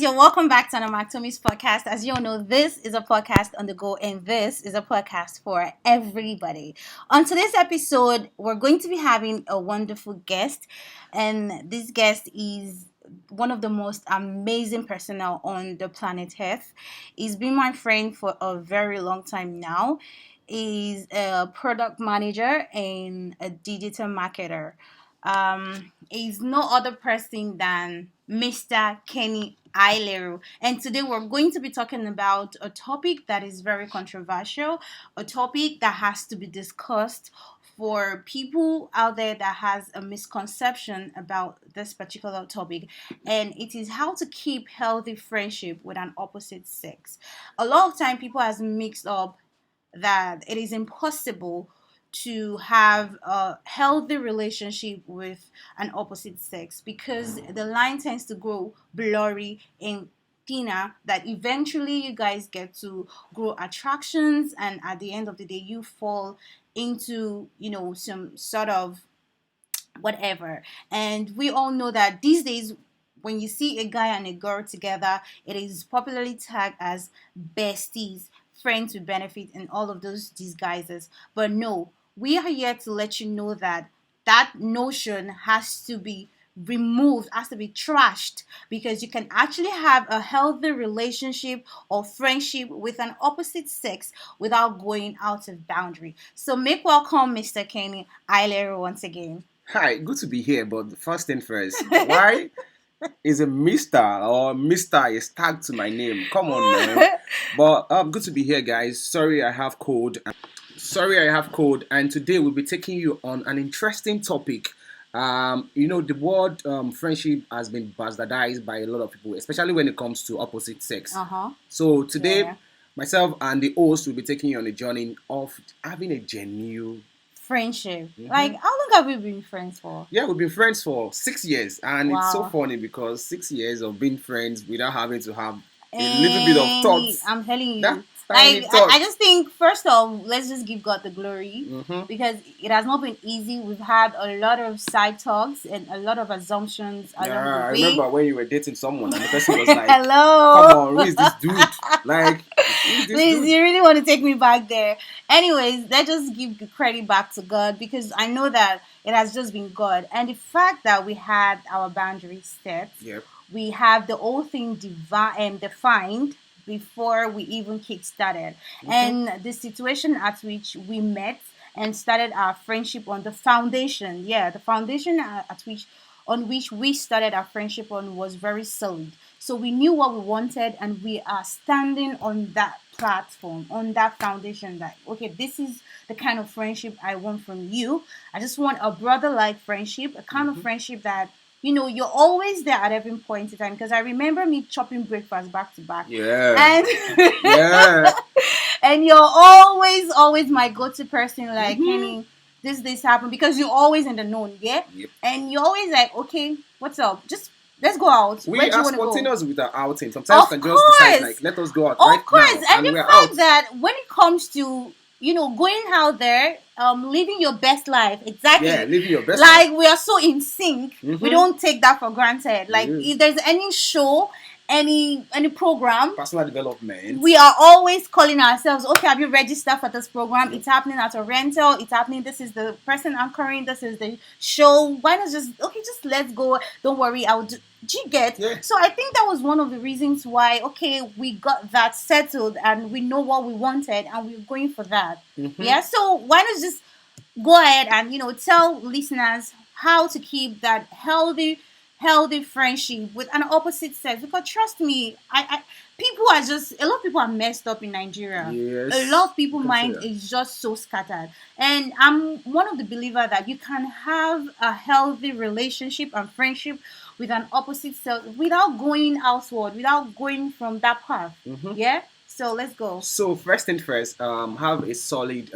you're welcome back to Anamactomi's podcast. As you all know, this is a podcast on the go, and this is a podcast for everybody. On today's episode, we're going to be having a wonderful guest, and this guest is one of the most amazing personnel on the planet Earth. He's been my friend for a very long time now. He's a product manager and a digital marketer. Is no other person than Mr. Kenny Aileru. And today we're going to be talking about a topic that is very controversial, a topic that has to be discussed for people out there that has a misconception about this particular topic, and it is how to keep healthy friendship with an opposite sex. A lot of time people has mixed up that it is impossible to have a healthy relationship with an opposite sex because the line tends to grow blurry and thinner, that eventually you guys get to grow attractions, and at the end of the day you fall into some sort of whatever. And we all know that these days when you see a guy and a girl together, it is popularly tagged as besties, friends with benefit, and all of those disguises. But no, we are here to let you know that that notion has to be removed, has to be trashed, because you can actually have a healthy relationship or friendship with an opposite sex without going out of boundary. So make welcome Mr. Kenny Aileru once again. Hi, good to be here, but first thing first, why is a Mister or Mister is tagged to my name? Come on, man. But good to be here, guys. Sorry, I have cold. And today we'll be taking you on an interesting topic. The word friendship has been bastardized by a lot of people, especially when it comes to opposite sex. So today, myself and the host will be taking you on a journey of having a genuine friendship. Like, how long have we been friends for? Yeah, we've been friends for 6 years, and Wow. It's so funny because 6 years of being friends without having to have a little bit of thoughts. I'm telling you. That Like, tiny thoughts. I just think, first off, let's just give God the glory because it has not been easy. We've had a lot of side talks and a lot of assumptions along the I way. remember when you were dating someone and the person was like, hello. come on, who is this dude? Like, who is this Please, dude? you really want to take me back there. Anyways, let's just give the credit back to God, because I know that it has just been God. And the fact that we had our boundaries set, Yep. we have the whole thing defined before we even kick started. And the situation at which we met and started our friendship on, the foundation, the foundation on which we started our friendship on was very solid. So we knew what we wanted, and we are standing on that platform, on that foundation, that okay, this is the kind of friendship I want from you. I just want a brother like friendship, a kind of friendship that you're always there at every point in time. Because I remember me chopping breakfast back to back. Yeah. And Yeah. and you're always my go-to person, like, Kenny, this happened, because you're always in the known, yeah? Yep. And you're always like, okay, what's up? Just let's go out. We Where do you are want to go? spontaneous with our outing. Sometimes Of we can just decide, course. like, let us go out Of right course. now. And the we're fact out. that when it comes to going out there, living your best life, exactly. Yeah, living your best Like, we are so in sync. We Mhm. don't take that for granted. Like, Yeah. if there's any show, any program, Personal development. we are always calling ourselves, okay, have you registered for this program? It's happening at a rental. It's happening. This is the person anchoring. This is the show. Why not just let's go. Don't worry. Do you get? Yeah. So I think that was one of the reasons why, okay, we got that settled and we know what we wanted and we're going for that. Yeah. So why not just go ahead and, tell listeners how to keep that healthy friendship with an opposite sex? Because trust me, I people are just, a lot of people are messed up in Nigeria. Yes. A lot of people's Can mind say that. is just so scattered. And I'm one of the believer that you can have a healthy relationship and friendship with an opposite sex without going outward, without going from that path. Yeah. So let's go. So first thing first, have a solid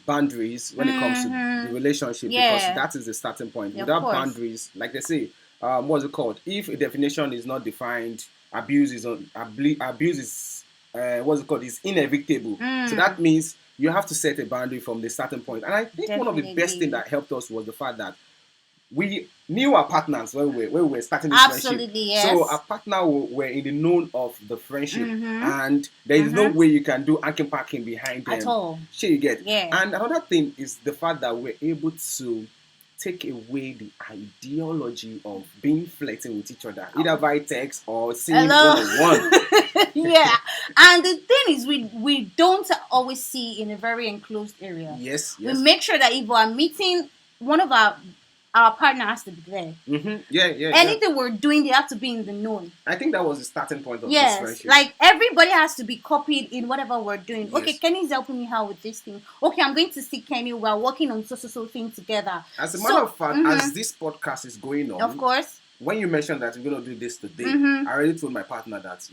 boundaries when it comes to the relationship, because Yeah. that is the starting point. Yeah, of Without course. boundaries, like they say, what's it called? If a definition is not defined, abuse is what's it called? Is inevitable. So that means you have to set a boundary from the starting point. And I think one of the best Definitely. things that helped us was the fact that we knew our partners when we were starting this friendship. Absolutely, So yes. our partner were in the known of the friendship, Mm-hmm. and there is no way you can do anking packing behind At them. all. Sure, you get. Yeah. And another thing is the fact that we're able to take away the ideology of being flirting with each other, either by text or seeing one Hello. on one. Yeah. And the thing is, we don't always see in a very enclosed area. Yes, We yes. make sure that if we are meeting, one of our partner has to be there. Mm-hmm. Yeah. Anything we're doing, they have to be in the known. I think that was the starting point of this Yes, friendship. like everybody has to be copied in whatever we're doing. Okay, Yes. Kenny's helping me out with this thing. Okay, I'm going to see Kenny. We're working on so thing together. As a matter of fact, mhm, as this podcast is going on, of course, when you mentioned that we're gonna do this today, Mhm. I already told my partner that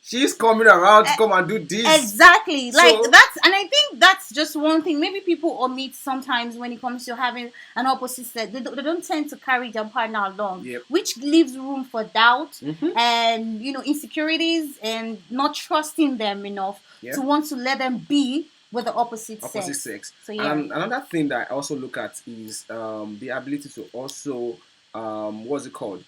she's coming around to come and do this. exactly. So- Like that's, and I think that's just one thing. Maybe people omit sometimes when it comes to having an opposite sex. They don't tend to carry their partner along, Yep. which leaves room for doubt Mhm. and insecurities and not trusting them enough Yep. to want to let them be with the opposite sex. So yeah. And another thing that I also look at is the ability to also what's it called?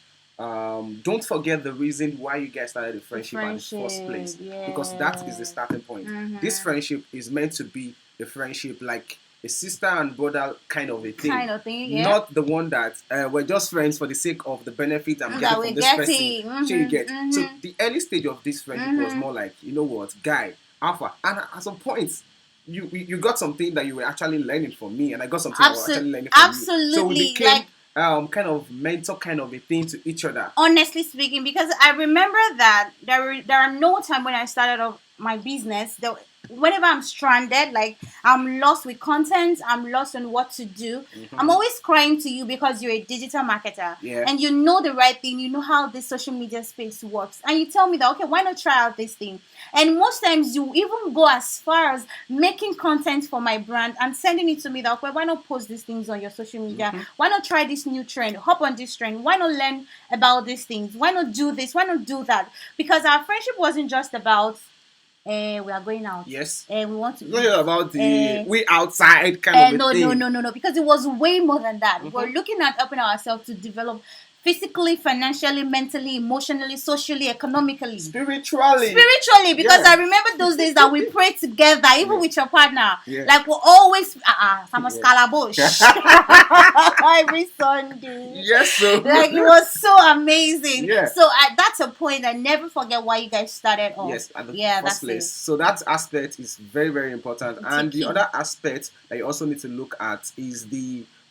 Don't forget the reason why you guys started the friendship in the first place, because that is the starting point. Mhm. This friendship is meant to be a friendship like a sister and brother kind of a thing, Yeah. not the one that we're just friends for the sake of the benefit I'm getting from this person. Mhm. Sure you get. So Mhm. the early stage of this friendship was more like, you know what, guy, alpha, and at some points you got something that you were actually learning from me, and I got something I was actually learning from you. So we Absolutely. became kind of mentor kind of a thing to each other. Honestly speaking, because I remember that there are no time when I started off my business that whenever I'm stranded, like I'm lost with content, I'm lost on what to do, I'm always crying to you because you're a digital marketer, Yeah. and you know the right thing, you know how this social media space works, and you tell me that, okay, why not try out this thing? And most times you even go as far as making content for my brand and sending it to me that, okay, why not post these things on your social media? Why not try this new trend? Hop on this trend. Why not learn about these things? Why not do this? Why not do that? Because our friendship wasn't just about we are going out. Yes. We want to. It's not about the we outside kind of a thing. No. Because it was way more than that. We're looking at helping ourselves to develop physically, financially, mentally, emotionally, socially, economically, spiritually, because Yeah. I remember those days that we prayed together, even Yeah. with your partner. Yeah. Like we're always Thomas Yeah. Calabush every Sunday. Yes, so Like it was so amazing. Yeah. So that's a point. I never forget why you guys started off. Yes, at the that's first place. it. So that aspect is very, very important. And key. the other aspect that you also need to look at is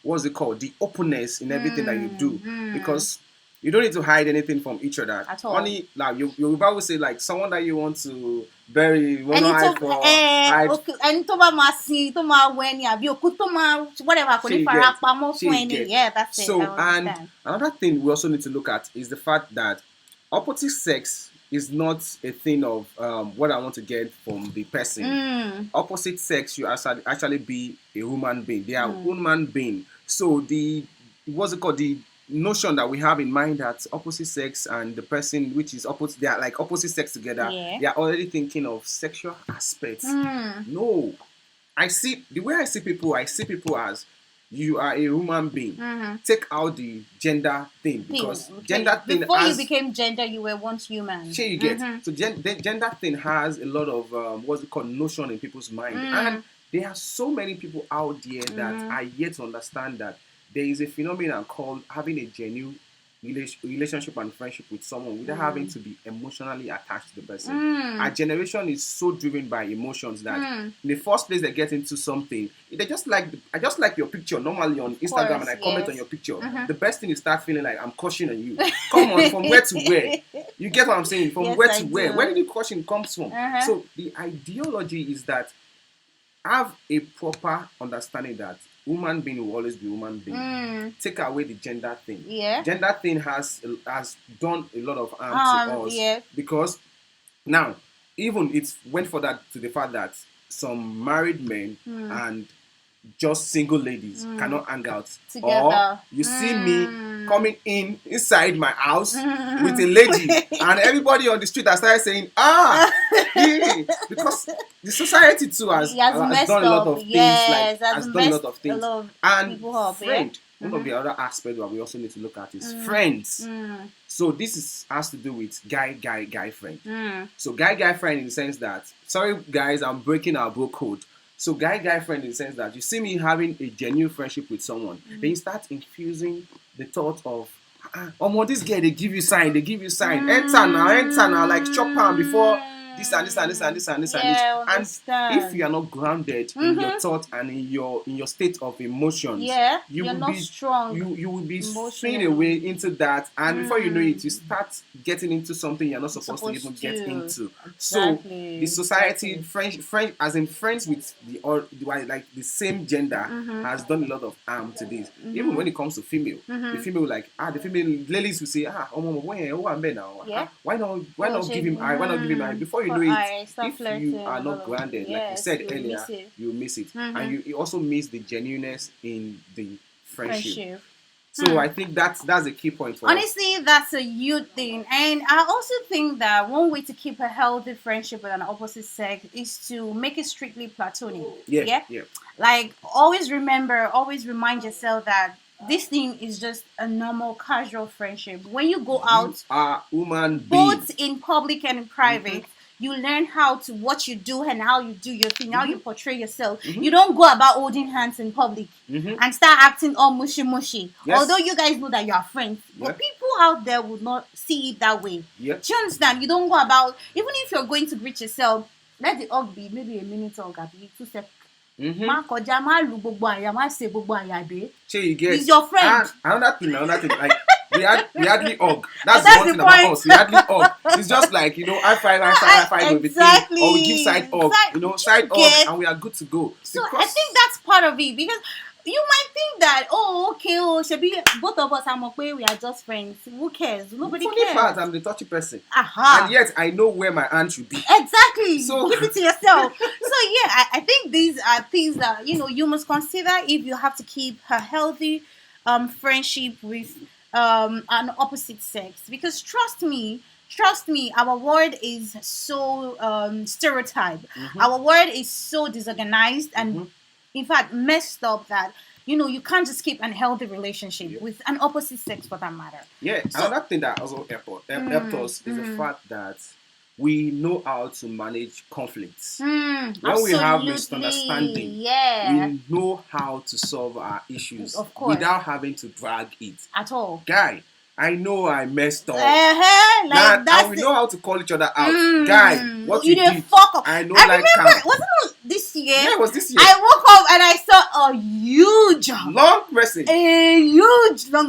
what's it called? The openness in everything that you do. Because you don't need to hide anything from each other. At all. Only like you will say like someone that you want to bury, you want And to hide for hide. and tó bá máa sin, tó máa wẹ ni àbí òkú tó máa whatever kò ní fara pamọ́ fún ẹni. Yeah, that's it. So I and understand. another thing we also need to look at is the fact that opposite sex is not a thing of what I want to get from the person. Opposite sex, you actually be a human being. They are human being. So the notion that we have in mind that opposite sex and the person which is opposite, they are like opposite sex together. Yeah. They are already thinking of sexual aspects. No, the way I see people as you are a human being. Take out the gender thing because gender thing. Before you became gender, you were once human. Sure, you get. So gender thing has a lot of what's it called notion in people's mind, and there are so many people out there that are yet to understand that there is a phenomenon called having a genuine relationship and friendship with someone without having to be emotionally attached to the person. Our generation is so driven by emotions that in the first place they get into something, I just like your picture normally on Instagram and I comment on your picture. The best thing is start feeling like I'm crushing on you. Come on, from where to where? You get what I'm saying? From where to where? Where did the crushing comes from? So the ideology is that have a proper understanding that human being will always be human being. Take away the gender thing. Yeah. Gender thing has done a lot of harm to us. Yeah. Because now, even it went further to the fact that some married men and just single ladies cannot hang out. Or Together. you see me coming inside my house with a lady, and everybody on the street has started saying, yeah, because the society too has Messed done a lot up. of things, Yes, has done a lot of a things. lot of And people up, friend, yeah? one of the other aspects that we also need to look at is friends. So this has to do with guy friend. So guy friend in the sense that, sorry guys, I'm breaking our bro code. So guy friend in the sense that you see me having a genuine friendship with someone, then you start infusing the thought of, this girl, they give you sign, enter now, like chop am before this and this and this and this and this and this. Yeah, And understand. if you are not grounded in your thought and in your state of emotions, Yeah, you you're will not be strong. You will be swaying emotionally. away into that, and before you know it, you start getting into something you're not supposed to even get into. So Exactly. the society, French, as in friends with like the same gender, has done a lot of harm to this. Even when it comes to female, the female the female ladies will say, Yeah. why not give him eye, before you know it, if you are not grounded, like you said earlier, you miss it, and you also miss the genuineness in the friendship. So I think that's a key point for us. Honestly, that's a huge thing. And I also think that one way to keep a healthy friendship with an opposite sex is to make it strictly platonic. Yeah. Like, always remind yourself that this thing is just a normal, casual friendship. When you go out, you are human both being. in public and in private, you learn what you do and how you do your thing, how you portray yourself. You don't go about holding hands in public and start acting all mushy mushy. Yes. Although you guys know that you are friends, but people out there would not see it that way. Do you understand? You don't go about, even if you're going to greet yourself, let the hug be maybe a minute hug, be 2 seconds. It's your friend. Another thing, like we hardly hug. That's the one thing about us. We hardly hug. It's just like, high five with Exactly. or we give side hug, side hug, and we are good to go. So I think that's part of it, because you might think that, should be both of us, we are just friends. Who cares? Nobody cares. Funny part, I'm the touchy person. And yet I know where my hand should be. Exactly. So keep it to yourself. So yeah, I think these are things that you must consider if you have to keep a healthy friendship with an opposite sex. Because trust me, our world is so stereotyped. Our world is so disorganized and in fact messed up that you can't just keep an healthy relationship with an opposite sex for that matter. Another thing that also helped us is the fact that we know how to manage conflicts. When we have misunderstanding, we know how to solve our issues without having to drag it at all. Guy, I know I messed up. And we know how to call each other out. Guy, what you did, fuck up. I know. I remember, wasn't it this year? Yeah, it was this year. I woke up and I saw a huge long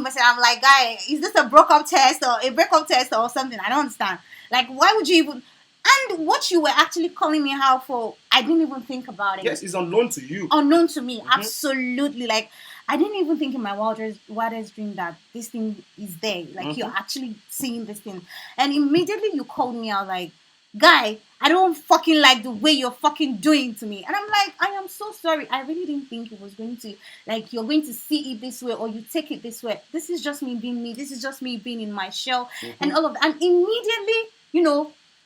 message. I'm like, guy, is this a breakup test or something? I don't understand. Like, why would you even? And what you were actually calling me out for, I didn't even think about it. Yes, it's unknown to you. Unknown to me, absolutely. Like, I didn't even think in my wildest dream that this thing is there. Like, you're actually seeing this thing. And immediately you called me out like, guy, I don't fucking like the way you're fucking doing to me. And I'm like, I am so sorry. I really didn't think it was going to, like, you're going to see it this way or you take it this way. This is just me being me. This is just me being in my shell and all of that. And immediately,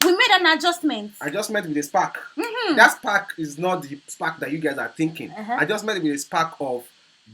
we made an adjustment. Adjustment with a spark. That spark is not the spark that you guys are thinking. Adjustment with a spark of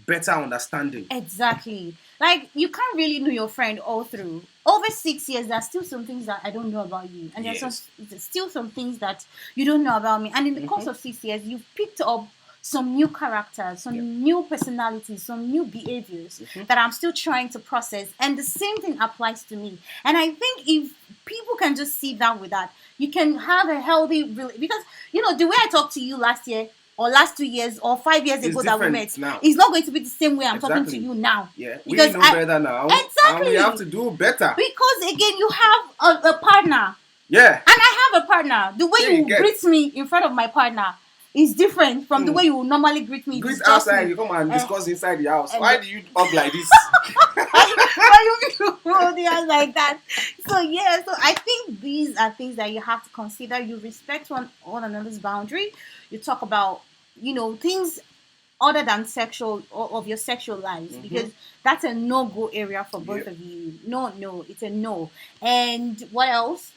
better understanding. Exactly. Like, you can't really know your friend all through. Over 6 years, there's still some things that I don't know about you. And there's still some things that you don't know about me. And in the course of 6 years, you've picked up some new characters, some new personalities, some new behaviors that I'm still trying to process. And the same thing applies to me. And I think if people can just sit down with that, you can have a healthy because the way I talked to you last year or last 2 years or 5 years ago that we met now. It's not going to be the same way I'm talking to you now. Yeah, because we know better now. Exactly. And we have to do better. Because again, you have a partner. Yeah. And I have a partner. The way you greet me in front of my partner is different from the way you would normally greet me. Greet outside, you come and discuss inside the house. Why do you hug like this? Why you hold the house like that? So I think these are things that you have to consider. You respect one another's boundary. You talk about, things other than sexual or of your sexual lives, because that's a no-go area for both Yep. of you. No, no, it's a no. And what else?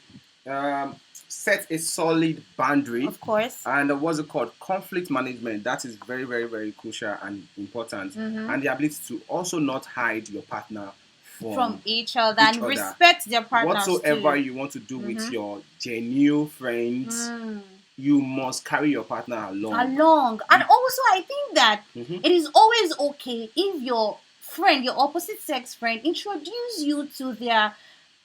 um, Set a solid boundary, Of course. and what's it called, conflict management. That is very, very, very crucial and important. And the ability to also not hide your partner From from each other, each and other. respect their partners Whatsoever too. you want to do with your genuine friends, you must carry your partner along. Along. And also, I think that Mhm. it is always okay if your friend, your opposite sex friend, introduce you to their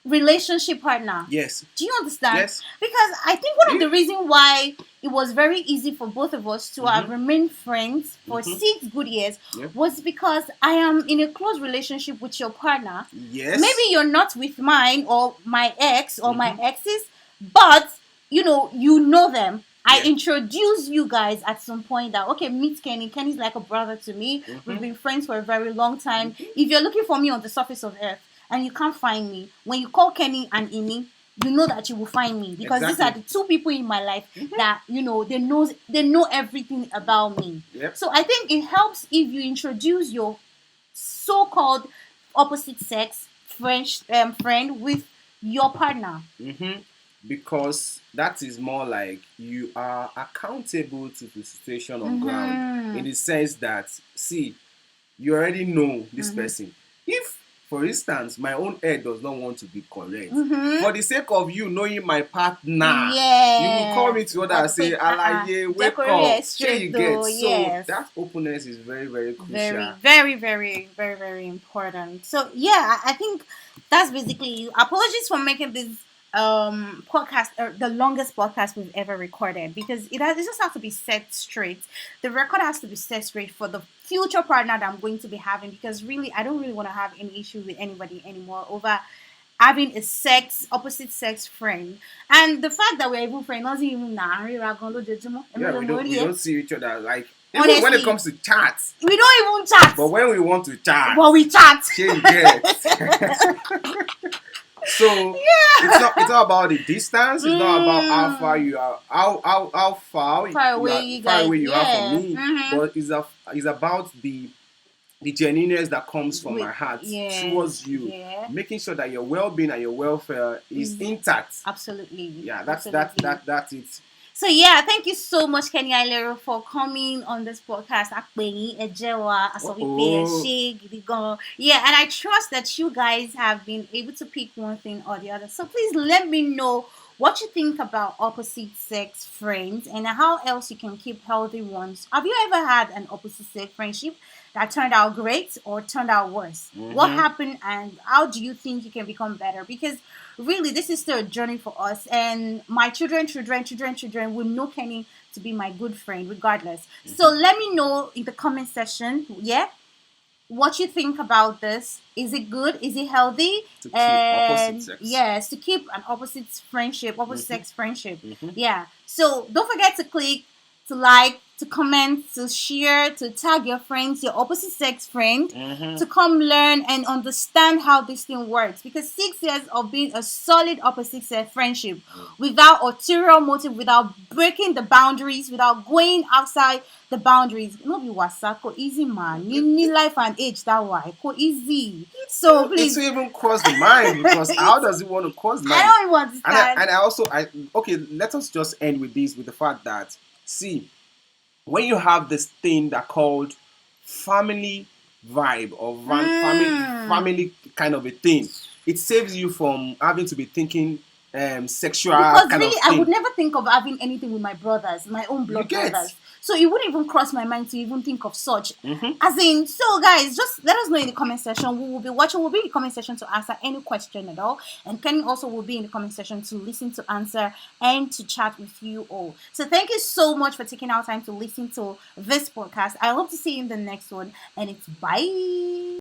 relationship partner. Yes. Do you understand? Yes. Because I think one of the If reasons why it was very easy for both of us to have remained friends for 6 good years Yep. was because I am in a close relationship with your partner. Yes. Maybe you're not with mine or my ex or my exes, but you know them. I Yeah. introduce you guys at some point that, okay, meet Kenny. Kenny's like a brother to me. We've been friends for a very long time. If you're looking for me on the surface of earth and you can't find me, when you call Kenny and Imi, you know that you will find me, because these are the two people in my life that they know everything about me. Yep. So I think it helps if you introduce your so-called opposite sex friend with your partner. Because that is more like you are accountable to the situation on ground, in the sense that, see, you already know this person. If, for instance, my own head does not want to be correct, for the sake of you knowing my partner, you will call me to order and say, Alaye, wake up, share you get. So that openness is very, very crucial. Very, very, very, very, very important. So yeah, I think that's basically. Apologies for making this podcast the longest podcast we've ever recorded, because it just has to be set straight. The record has to be set straight for the future partner that I'm going to be having, because really I don't really want to have any issue with anybody anymore over having a opposite sex friend. And the fact that we're even friends doesn't even Yeah, we don't see each other, like, even honestly, when it comes to chats. we don't even chat. But when we want to chat, But we chat. share you get. So it's not about the distance. It's not about how far you are, how far away you are from me. But it's about the genuineness that comes from my heart towards you, making sure that your well-being and your welfare is intact. Absolutely. Yeah, that's it. So yeah, thank you so much, Kenny Ailero, for coming on this podcast. Yeah, and I trust that you guys have been able to pick one thing or the other. So please let me know what you think about opposite sex friends and how else you can keep healthy ones. Have you ever had an opposite sex friendship that turned out great or turned out worse? What happened, and how do you think you can become better? Because really, this is still a journey for us, and my children will know Kenny to be my good friend regardless. So let me know in the comment section, what you think about this. Is it good? Is it healthy? To keep opposite sex. Yes, to keep an opposite sex friendship. Yeah. So don't forget to click, to like, to comment, to share, to tag your friends, your opposite sex friend, to come learn and understand how this thing works. Because 6 years of being a solid opposite sex friendship without ulterior motive, without breaking the boundaries, without going outside the boundaries, no be wasako easy, man. You need life and age that way. Go easy. So please. It even cross the mind, because how does it want to cross the mind? I don't even understand. Okay, let us just end with this, with the fact that, see, when you have this thing that called family vibe or family kind of a thing, it saves you from having to be thinking sexual because kind really of thing. I would never think of having anything with my brothers, my own blood brothers. So it wouldn't even cross my mind to even think of such. As in, so guys, just let us know in the comment section. We will be watching. We'll be in the comment section to answer any question at all. And Kenny also will be in the comment section to listen, to answer, and to chat with you all. So thank you so much for taking our time to listen to this podcast. I hope to see you in the next one. And it's bye.